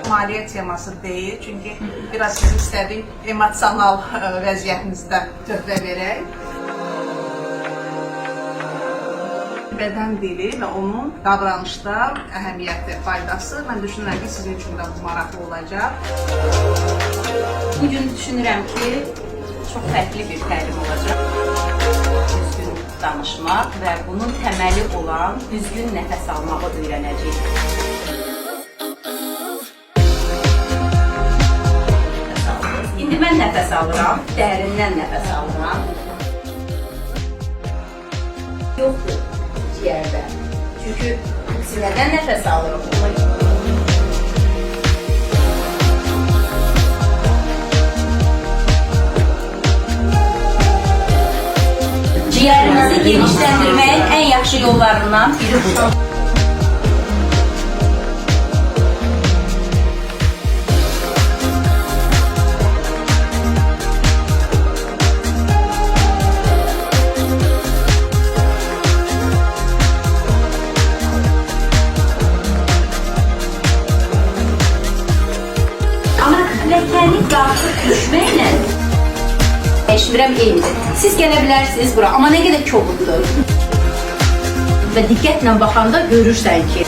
Maliyyə teması deyil, çünki biraz siz istədik emosional vəziyyətinizdə töhfə verək. Bədən dili və onun davranışda əhəmiyyəti, faydası, mən düşünürəm ki, sizin üçün də maraqlı olacaq. Bugün düşünürəm ki, çox fərqli bir təlim olacaq. Düzgün danışmaq və bunun təməli olan düzgün nəfəs almağı öyrənəcəyik. İndi mən nəfəs alıram, dərindən nəfəs alıram. Yoxdur ciyərdən. Çünki sinədən nəfəs alırım. Ciyərinizi genişləndirməyin ən yaxşı yollarından biri budur. Amma ləkəni qalxıb düşməklə eşmirəm eynidir. Siz gələ bilərsiniz bura, amma nə qədər kobuddur. Və diqqətlə baxanda görürsən ki,